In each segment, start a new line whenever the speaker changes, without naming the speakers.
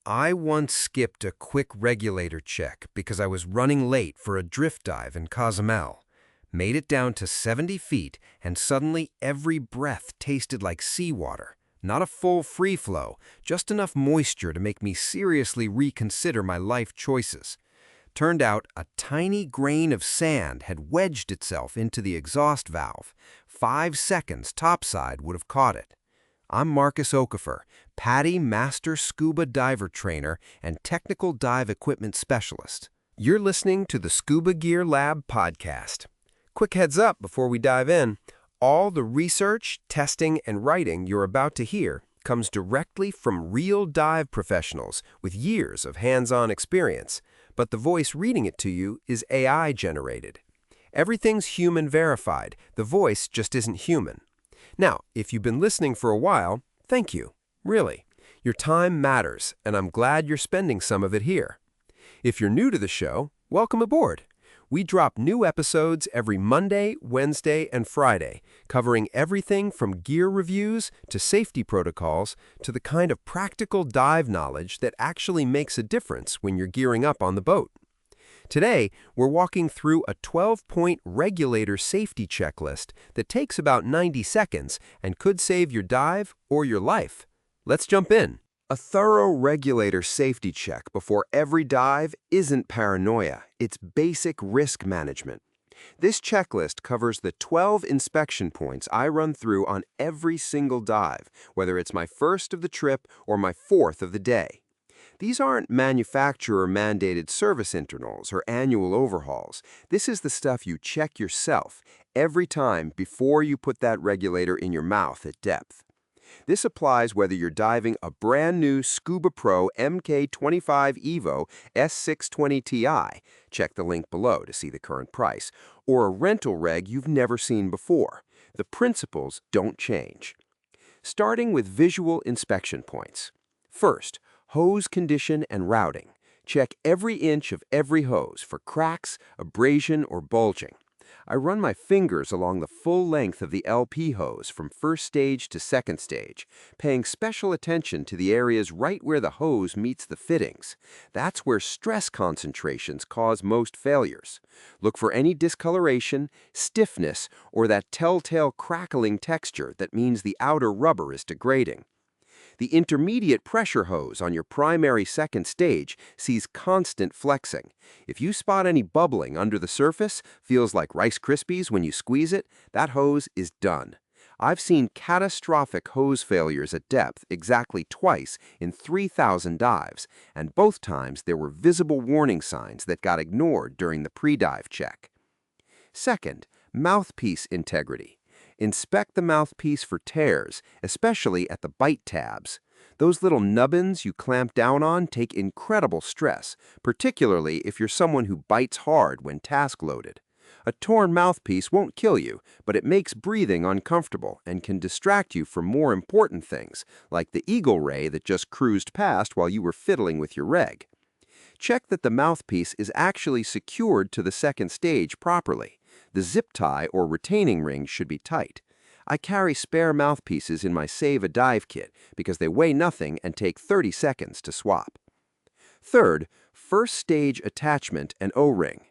I once skipped a quick regulator check because I was running late for a drift dive in Cozumel. Made it down to 70 feet, and suddenly every breath tasted like seawater. Not a full free flow, just enough moisture to make me seriously reconsider my life choices. Turned out a tiny grain of sand had wedged itself into the exhaust valve. 5 seconds topside would have caught it. I'm Marcus Okafor, PADI Master Scuba Diver Trainer and Technical Dive Equipment Specialist. You're listening to the Scuba Gear Lab podcast. Quick heads up before we dive in. All the research, testing, and writing you're about to hear comes directly from real dive professionals with years of hands-on experience, but the voice reading it to you is AI generated. Everything's human verified, the voice just isn't human. Now, if you've been listening for a while, thank you, really. Your time matters, and I'm glad you're spending some of it here. If you're new to the show, welcome aboard. We drop new episodes every Monday, Wednesday, and Friday, covering everything from gear reviews to safety protocols to the kind of practical dive knowledge that actually makes a difference when you're gearing up on the boat. Today, we're walking through a 12-point regulator safety checklist that takes about 90 seconds and could save your dive or your life. Let's jump in. A thorough regulator safety check before every dive isn't paranoia, it's basic risk management. This checklist covers the 12 inspection points I run through on every single dive, whether it's my first of the trip or my fourth of the day. These aren't manufacturer-mandated service intervals or annual overhauls. This is the stuff you check yourself every time before you put that regulator in your mouth at depth. This applies whether you're diving a brand new Scuba Pro MK25 Evo S620 Ti, check the link below to see the current price, or a rental reg you've never seen before. The principles don't change. Starting with visual inspection points. First, hose condition and routing. Check every inch of every hose for cracks, abrasion, or bulging. I run my fingers along the full length of the LP hose from first stage to second stage, paying special attention to the areas right where the hose meets the fittings. That's where stress concentrations cause most failures. Look for any discoloration, stiffness, or that telltale crackling texture that means the outer rubber is degrading. The intermediate pressure hose on your primary second stage sees constant flexing. If you spot any bubbling under the surface, feels like Rice Krispies when you squeeze it, that hose is done. I've seen catastrophic hose failures at depth exactly twice in 3,000 dives, and both times there were visible warning signs that got ignored during the pre-dive check. Second, mouthpiece integrity. Inspect the mouthpiece for tears, especially at the bite tabs. Those little nubbins you clamp down on take incredible stress, particularly if you're someone who bites hard when task-loaded. A torn mouthpiece won't kill you, but it makes breathing uncomfortable and can distract you from more important things, like the eagle ray that just cruised past while you were fiddling with your reg. Check that the mouthpiece is actually secured to the second stage properly. The zip tie or retaining ring should be tight. I carry spare mouthpieces in my Save a Dive kit because they weigh nothing and take 30 seconds to swap. Third, first stage attachment and O-ring.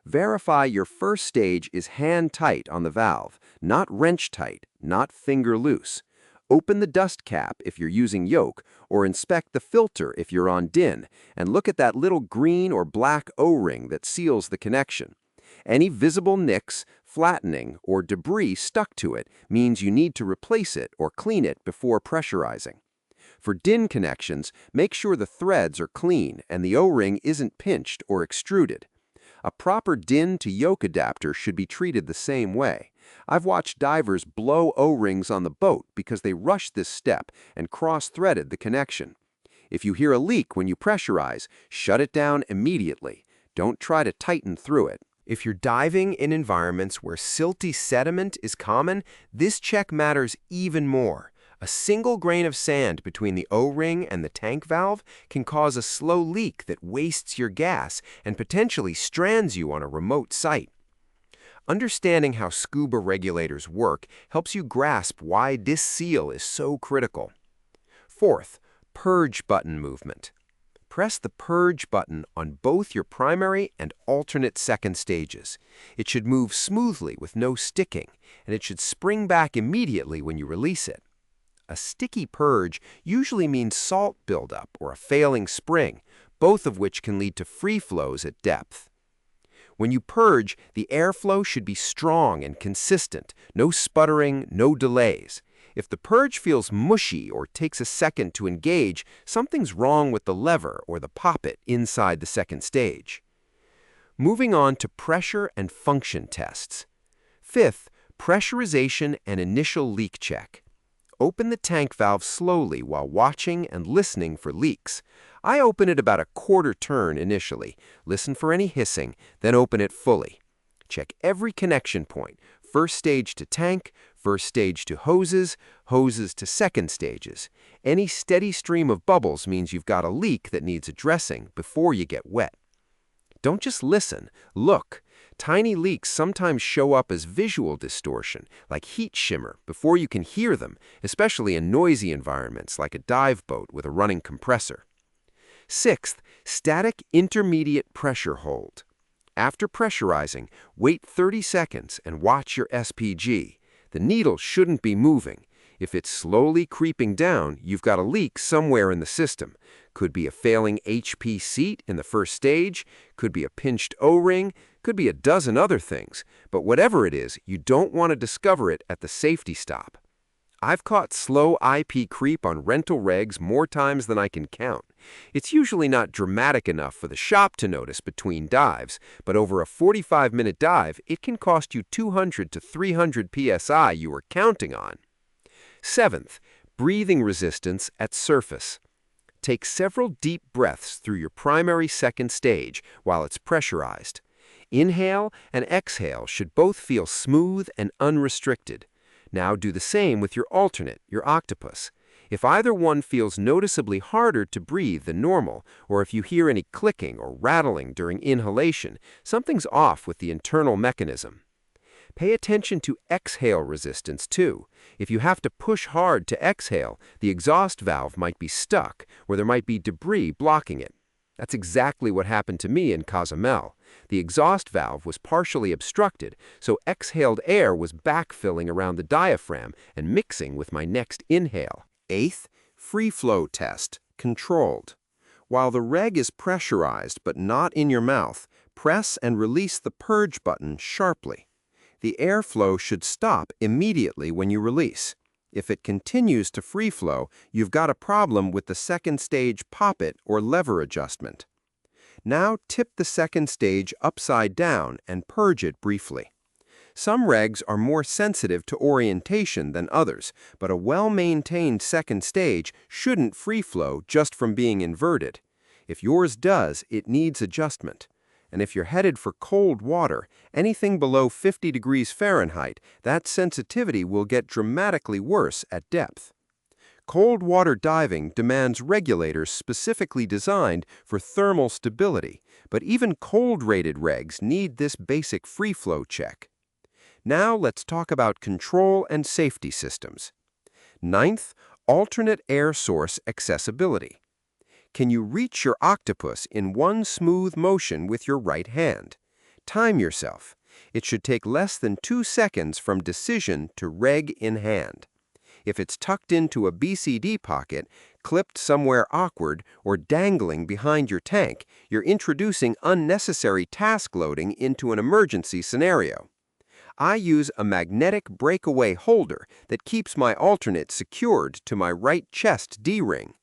Verify your first stage is hand tight on the valve, not wrench tight, not finger loose. Open the dust cap if you're using yoke, or inspect the filter if you're on DIN, and look at that little green or black O-ring that seals the connection. Any visible nicks, flattening, or debris stuck to it means you need to replace it or clean it before pressurizing. For DIN connections, make sure the threads are clean and the O-ring isn't pinched or extruded. A proper DIN to yoke adapter should be treated the same way. I've watched divers blow O-rings on the boat because they rushed this step and cross-threaded the connection. If you hear a leak when you pressurize, shut it down immediately. Don't try to tighten through it. If you're diving in environments where silty sediment is common, this check matters even more. A single grain of sand between the O-ring and the tank valve can cause a slow leak that wastes your gas and potentially strands you on a remote site. Understanding how scuba regulators work helps you grasp why this seal is so critical. Fourth, purge button movement. Press the purge button on both your primary and alternate second stages. It should move smoothly with no sticking, and it should spring back immediately when you release it. A sticky purge usually means salt buildup or a failing spring, both of which can lead to free flows at depth. When you purge, the airflow should be strong and consistent, no sputtering, no delays. If the purge feels mushy or takes a second to engage, something's wrong with the lever or the poppet inside the second stage. Moving on to pressure and function tests. Fifth, pressurization and initial leak check. Open the tank valve slowly while watching and listening for leaks. I open it about a quarter turn initially, listen for any hissing, then open it fully. Check every connection point, first stage to tank, first stage to hoses, hoses to second stages. Any steady stream of bubbles means you've got a leak that needs addressing before you get wet. Don't just listen, look. Tiny leaks sometimes show up as visual distortion, like heat shimmer, before you can hear them, especially in noisy environments like a dive boat with a running compressor. Sixth, static intermediate pressure hold. After pressurizing, wait 30 seconds and watch your SPG. The needle shouldn't be moving. If it's slowly creeping down, you've got a leak somewhere in the system. Could be a failing HP seat in the first stage, could be a pinched O-ring, could be a dozen other things. But whatever it is, you don't want to discover it at the safety stop. I've caught slow IP creep on rental regs more times than I can count. It's usually not dramatic enough for the shop to notice between dives, but over a 45-minute dive, it can cost you 200 to 300 psi you were counting on. Seventh, breathing resistance at surface. Take several deep breaths through your primary second stage while it's pressurized. Inhale and exhale should both feel smooth and unrestricted. Now do the same with your alternate, your octopus. If either one feels noticeably harder to breathe than normal, or if you hear any clicking or rattling during inhalation, something's off with the internal mechanism. Pay attention to exhale resistance too. If you have to push hard to exhale, the exhaust valve might be stuck, or there might be debris blocking it. That's exactly what happened to me in Cozumel. The exhaust valve was partially obstructed, so exhaled air was backfilling around the diaphragm and mixing with my next inhale. Eighth, free flow test, controlled. While the reg is pressurized but not in your mouth, press and release the purge button sharply. The airflow should stop immediately when you release. If it continues to free flow, you've got a problem with the second stage poppet or lever adjustment. Now tip the second stage upside down and purge it briefly. Some regs are more sensitive to orientation than others, but a well-maintained second stage shouldn't free flow just from being inverted. If yours does, it needs adjustment. And if you're headed for cold water, anything below 50 degrees Fahrenheit, that sensitivity will get dramatically worse at depth. Cold water diving demands regulators specifically designed for thermal stability, but even cold-rated regs need this basic free flow check. Now let's talk about control and safety systems. Ninth, alternate air source accessibility. Can you reach your octopus in one smooth motion with your right hand? Time yourself. It should take less than 2 seconds from decision to reg in hand. If it's tucked into a BCD pocket, clipped somewhere awkward, or dangling behind your tank, you're introducing unnecessary task loading into an emergency scenario. I use a magnetic breakaway holder that keeps my alternate secured to my right chest D-ring.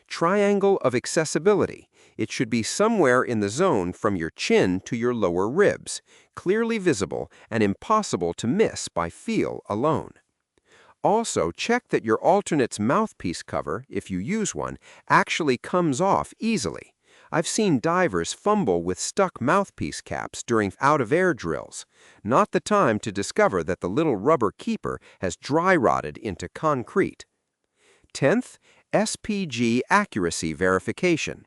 Triangle of accessibility. It should be somewhere in the zone from your chin to your lower ribs, clearly visible and impossible to miss by feel alone. Also, check that your alternate's mouthpiece cover, if you use one, actually comes off easily. I've seen divers fumble with stuck mouthpiece caps during out-of-air drills. Not the time to discover that the little rubber keeper has dry-rotted into concrete. 10th, SPG accuracy verification.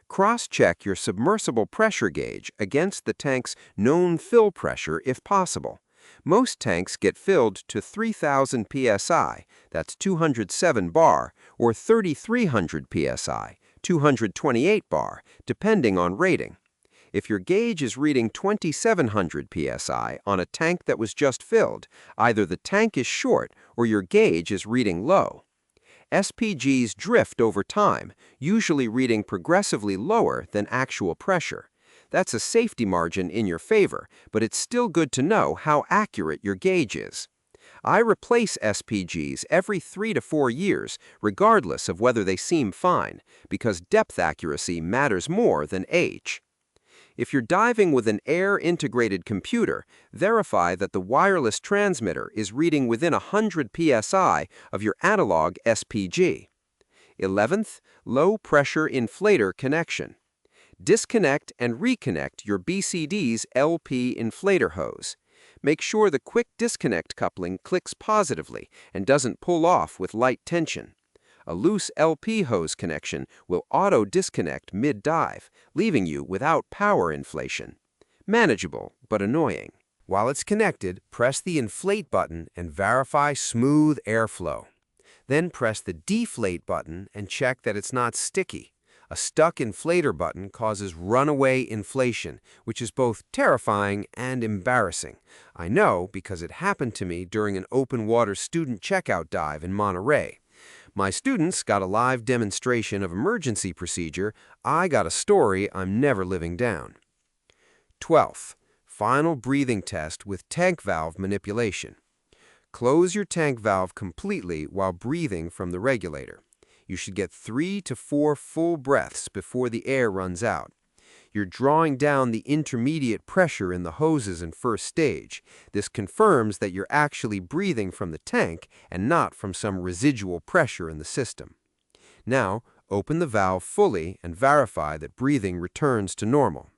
Cross-check your submersible pressure gauge against the tank's known fill pressure if possible. Most tanks get filled to 3,000 psi, that's 207 bar, or 3,300 psi, 228 bar, depending on rating. If your gauge is reading 2700 psi on a tank that was just filled, either the tank is short or your gauge is reading low. SPGs drift over time, usually reading progressively lower than actual pressure. That's a safety margin in your favor, but it's still good to know how accurate your gauge is. I replace SPGs every 3 to 4 years, regardless of whether they seem fine, because depth accuracy matters more than age. If you're diving with an air-integrated computer, verify that the wireless transmitter is reading within 100 psi of your analog SPG. 11th, low-pressure inflator connection. Disconnect and reconnect your BCD's LP inflator hose. Make sure the quick disconnect coupling clicks positively and doesn't pull off with light tension. A loose LP hose connection will auto-disconnect mid-dive, leaving you without power inflation. Manageable, but annoying. While it's connected, press the inflate button and verify smooth airflow. Then press the deflate button and check that it's not sticky. A stuck inflator button causes runaway inflation, which is both terrifying and embarrassing. I know because it happened to me during an open water student checkout dive in Monterey. My students got a live demonstration of emergency procedure. I got a story I'm never living down. 12th, final breathing test with tank valve manipulation. Close your tank valve completely while breathing from the regulator. You should get 3 to 4 full breaths before the air runs out. You're drawing down the intermediate pressure in the hoses in first stage. This confirms that you're actually breathing from the tank and not from some residual pressure in the system. Now, open the valve fully and verify that breathing returns to normal.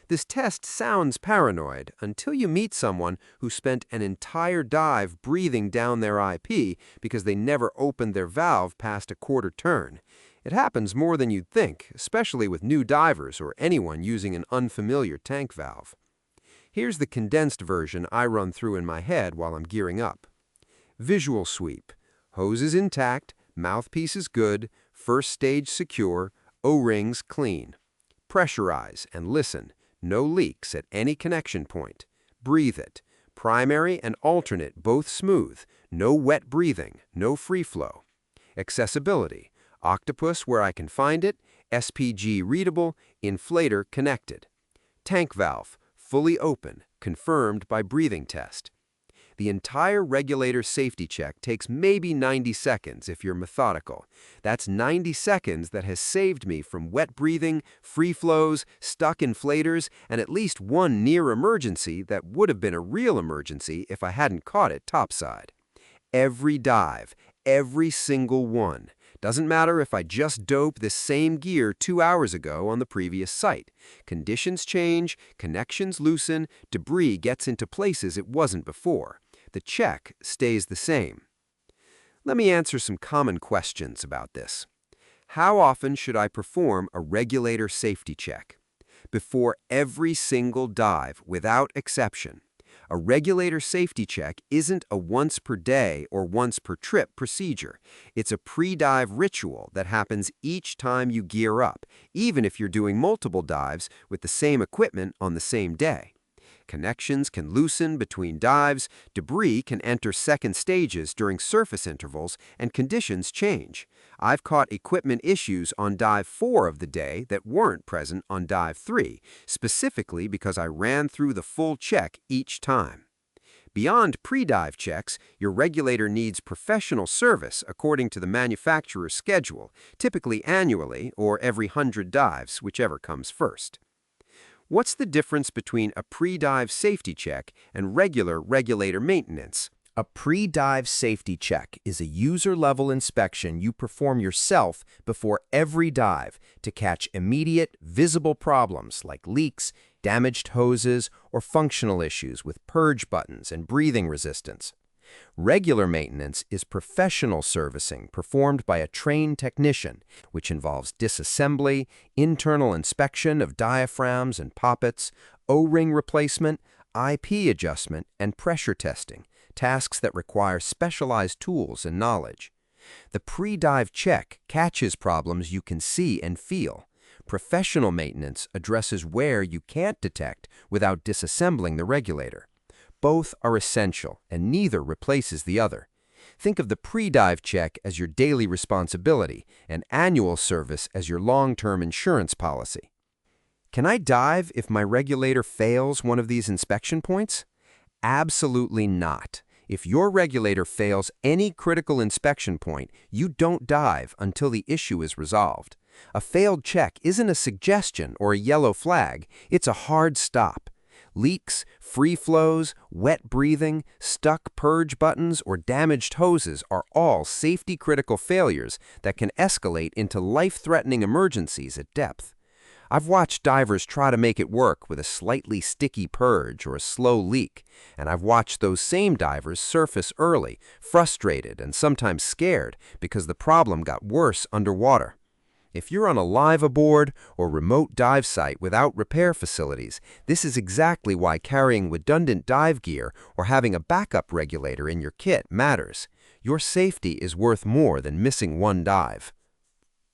This test sounds paranoid until you meet someone who spent an entire dive breathing down their IP because they never opened their valve past a quarter turn. It happens more than you'd think, especially with new divers or anyone using an unfamiliar tank valve. Here's the condensed version I run through in my head while I'm gearing up. Visual sweep. Hose is intact, mouthpiece is good, first stage secure, O-rings clean. Pressurize and listen. No leaks at any connection point. Breathe it. Primary and alternate both smooth. No wet breathing, no free flow. Accessibility. Octopus where I can find it. SPG readable. Inflator connected. Tank valve. Fully open. Confirmed by breathing test. The entire regulator safety check takes maybe 90 seconds if you're methodical. That's 90 seconds that has saved me from wet breathing, free flows, stuck inflators, and at least one near emergency that would have been a real emergency if I hadn't caught it topside. Every dive, every single one. Doesn't matter if I just doped this same gear 2 hours ago on the previous site. Conditions change, connections loosen, debris gets into places it wasn't before. The check stays the same. Let me answer some common questions about this. How often should I perform a regulator safety check? Before every single dive, without exception. A regulator safety check isn't a once per day or once per trip procedure. It's a pre-dive ritual that happens each time you gear up, even if you're doing multiple dives with the same equipment on the same day. Connections can loosen between dives, debris can enter second stages during surface intervals, and conditions change. I've caught equipment issues on dive 4 of the day that weren't present on dive 3, specifically because I ran through the full check each time. Beyond pre-dive checks, your regulator needs professional service according to the manufacturer's schedule, typically annually or every 100 dives, whichever comes first. What's the difference between a pre-dive safety check and regular regulator maintenance?
A pre-dive safety check is a user-level inspection you perform yourself before every dive to catch immediate, visible problems like leaks, damaged hoses, or functional issues with purge buttons and breathing resistance. Regular maintenance is professional servicing performed by a trained technician, which involves disassembly, internal inspection of diaphragms and poppets, O-ring replacement, IP adjustment, and pressure testing, tasks that require specialized tools and knowledge. The pre-dive check catches problems you can see and feel. Professional maintenance addresses where you can't detect without disassembling the regulator. Both are essential, and neither replaces the other. Think of the pre-dive check as your daily responsibility and annual service as your long-term insurance policy. Can I dive if my regulator fails one of these inspection points? Absolutely not. If your regulator fails any critical inspection point, you don't dive until the issue is resolved. A failed check isn't a suggestion or a yellow flag, it's a hard stop. Leaks, free flows, wet breathing, stuck purge buttons, or damaged hoses are all safety-critical failures that can escalate into life-threatening emergencies at depth. I've watched divers try to make it work with a slightly sticky purge or a slow leak, and I've watched those same divers surface early, frustrated and sometimes scared because the problem got worse underwater. If you're on a live aboard or remote dive site without repair facilities, this is exactly why carrying redundant dive gear or having a backup regulator in your kit matters. Your safety is worth more than missing one dive.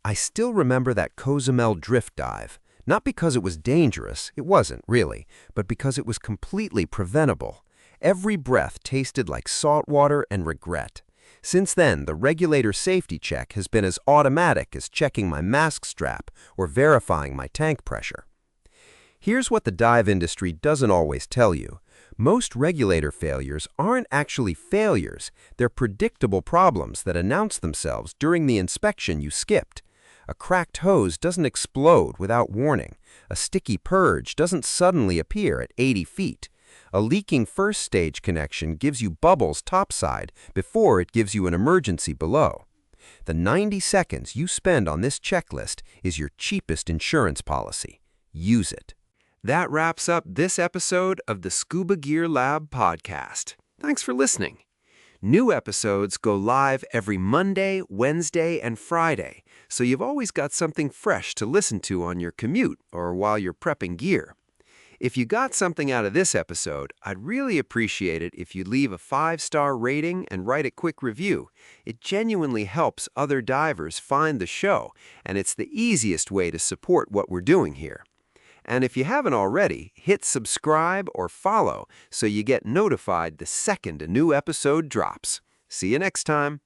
I still remember that Cozumel drift dive. Not because it was dangerous, it wasn't really, but because it was completely preventable. Every breath tasted like salt water and regret. Since then, the regulator safety check has been as automatic as checking my mask strap or verifying my tank pressure. Here's what the dive industry doesn't always tell you. Most regulator failures aren't actually failures, they're predictable problems that announce themselves during the inspection you skipped. A cracked hose doesn't explode without warning. A sticky purge doesn't suddenly appear at 80 feet. A leaking first stage connection gives you bubbles topside before it gives you an emergency below. The 90 seconds you spend on this checklist is your cheapest insurance policy. Use it.
That wraps up this episode of the Scuba Gear Lab podcast. Thanks for listening. New episodes go live every Monday, Wednesday, and Friday, so you've always got something fresh to listen to on your commute or while you're prepping gear. If you got something out of this episode, I'd really appreciate it if you'd leave a 5-star rating and write a quick review. It genuinely helps other divers find the show, and it's the easiest way to support what we're doing here. And if you haven't already, hit subscribe or follow so you get notified the second a new episode drops. See you next time.